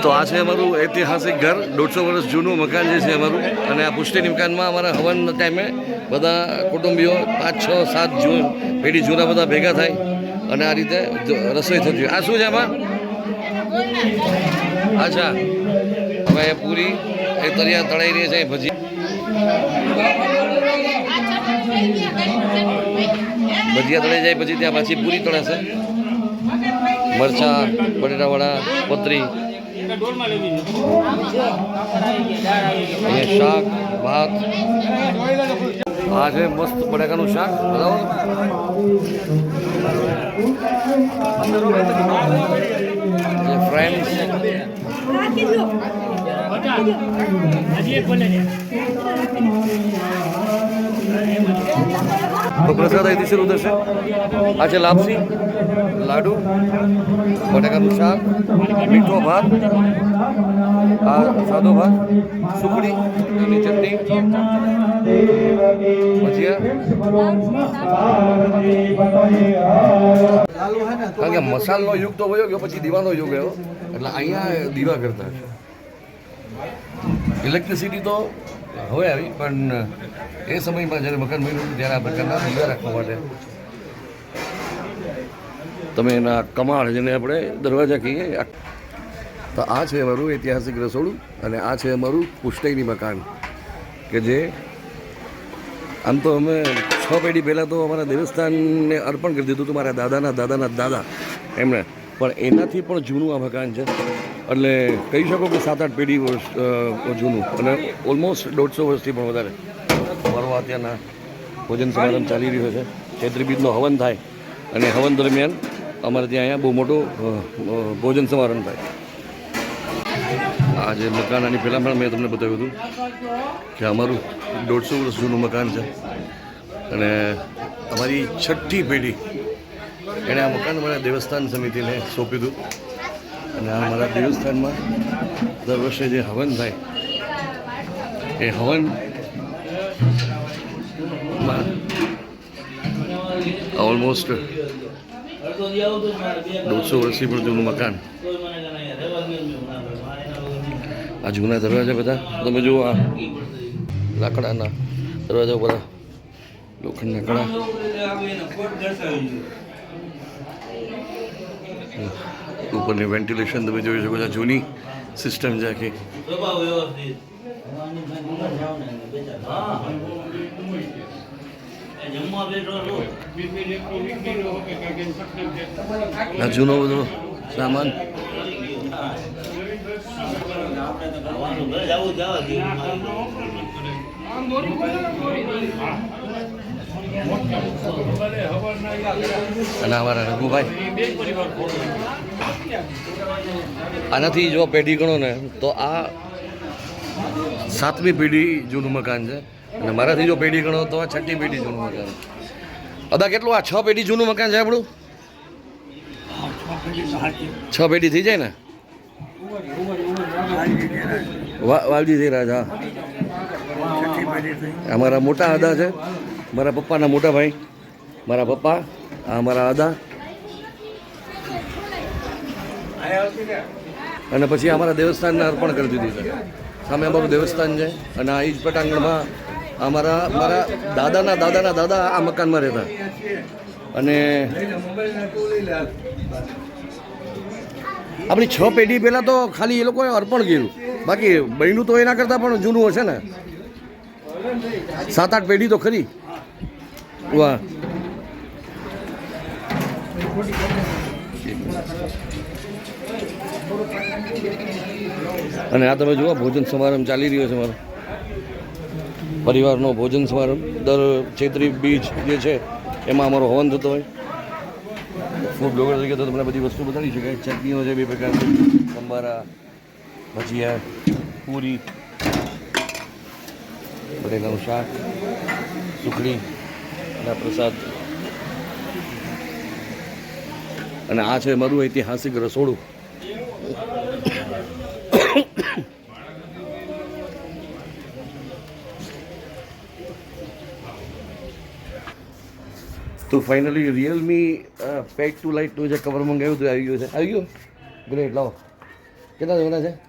તો આ છે અમારું ઐતિહાસિક ઘર, 150 વર્ષ જૂનું મકાન જે છે અમારું. અને આ પુષ્ટિની મકાનમાં અમારા હવન ટાઈમે બધા કુટુંબીઓ 5, 6, 7 પેઢી જૂના બધા ભેગા થાય અને આ રીતે રસોઈ થતી હોય. આ શું છે આમાં? અચ્છા, હવે પૂરી એ તળિયા તળાઈ રહી છે, ભજી ભજીયા તળાઈ જાય પછી ત્યાં પાછી પૂરી તળાશે. મરચાં, બટેટાવડા, પતરી, શાક, ભાત. આ છે મસ્ત બટાકાનું શાક, બરાબર. ફ્રેન્ડ્સ તો પ્રસાદ અહીંથી શરૂ થશે. આ છે લાપસી, લાડુ, બટાકાનું શાક, મીઠો ભાત, આ સાદો ભાત, સુખડી, એની ચટણી, ભજીયા. કારણ કે મસાલનો યુગ તો વયો ગયો, પછી દીવાનો યુગ આવ્યો, એટલે અહીંયા દીવા કરતા છે. ઇલેક્ટ્રિસિટી તો હવે આવી, પણ એ સમયમાં જ્યારે મકાન બન્યું ત્યારે આ પ્રકારના દીવા રાખવા માટે તમે એના કમાળ, જેને આપણે દરવાજા કહીએ. તો આ છે અમારું ઐતિહાસિક રસોડું અને આ છે અમારું પુષ્ટૈની મકાન, કે જે આમ તો અમે 6 પેઢી પહેલાં તો અમારા દેવસ્થાનને અર્પણ કરી દીધું હતું, મારા દાદાના દાદાના દાદા એમણે. પણ એનાથી પણ જૂનું આ મકાન છે, એટલે કહી શકો કે 7-8 પેઢી વર્ષ જૂનું, અને ઓલમોસ્ટ 150 વર્ષથી પણ વધારે. મારો અત્યારના ભોજન સમારંભ ચાલી રહ્યો છે. ચૈત્રી બીજનો હવન થાય અને હવન દરમિયાન અમારે ત્યાં અહીંયા બહુ મોટો ભોજન સમારંભ થાય. આ જે મકાન, આની પહેલાં પણ મેં તમને બતાવ્યું હતું કે અમારું 150 વર્ષ જૂનું મકાન છે અને અમારી 6ઠ્ઠી પેઢી એણે આ મકાન અમારા દેવસ્થાન સમિતિને સોંપ્યું હતું. અને આ અમારા દેવસ્થાનમાં દર વર્ષે જે હવન થાય એ હવનમાં ઓલમોસ્ટ 150 વર્ષથી પણ જૂનું મકાન. આ જૂના દરવાજા બધા તમે જુઓ, આ લાકડાના દરવાજા બધા લોખંડના કડા. ઉપરની વેન્ટિલેશન તમે જોઈ શકો છો. જૂની સિસ્ટમ છે આખી. આ જૂનો બધો સામાન. અને અમારા રઘુભાઈ, આનાથી જો પેઢી ગણો ને તો આ 7મી પેઢી જૂનું મકાન છે, અને મારાથી જો પેઢી ગણો તો આ 6ઠ્ઠી પેઢી જૂનું મકાન. અદા કેટલું આ 6 પેઢી જૂનું મકાન છે આપણું? 6 પેઢી થઈ જાય ને. વાલજી ધીરાજ, હા. અમારા મોટા અદા છે, મારા પપ્પાના મોટા ભાઈ, મારા પપ્પા, આ અમારા અદા, અને પછી અમારા દેવસ્થાનને અર્પણ કરી દીધી છે. સામે અમારું દેવસ્થાન છે અને આ જ પટાંગણમાં મારા દાદાના દાદાના દાદા આ મકાનમાં રહેતા. અને આપણી 6 પેઢી પહેલાં તો ખાલી એ લોકોએ અર્પણ કર્યું, બાકી બન્યું તો એના કરતાં પણ જૂનું હશે ને. 7-8 પેઢી તો ખરી. વાહ. અને આ તમે જુઓ, ભોજન સમારંભ ચાલી રહ્યો છે મારો પરિવારનો ભોજન સમારંભ. દર ચૈત્રી બીજ જે છે એમાં અમારો હવન થતો હોય. ફૂડ બ્લોગર તરીકે તો તમને બધી વસ્તુ બતાવી શકાય. ચટણીઓ છે 2 પ્રકારની, સંભારા, ભજીયા, પૂરી, બટેકાનું શાક, સુખડી અને પ્રસાદ. અને આ છે મારું ઐતિહાસિક રસોડું. તો ફાઇનલી રિયલમી પેક ટુ લાઇટનું જે કવર મંગાવ્યું હતું આવી ગયું છે. આવી ગયું? ગ્રેટ, લાવો. કેટલા જણા છે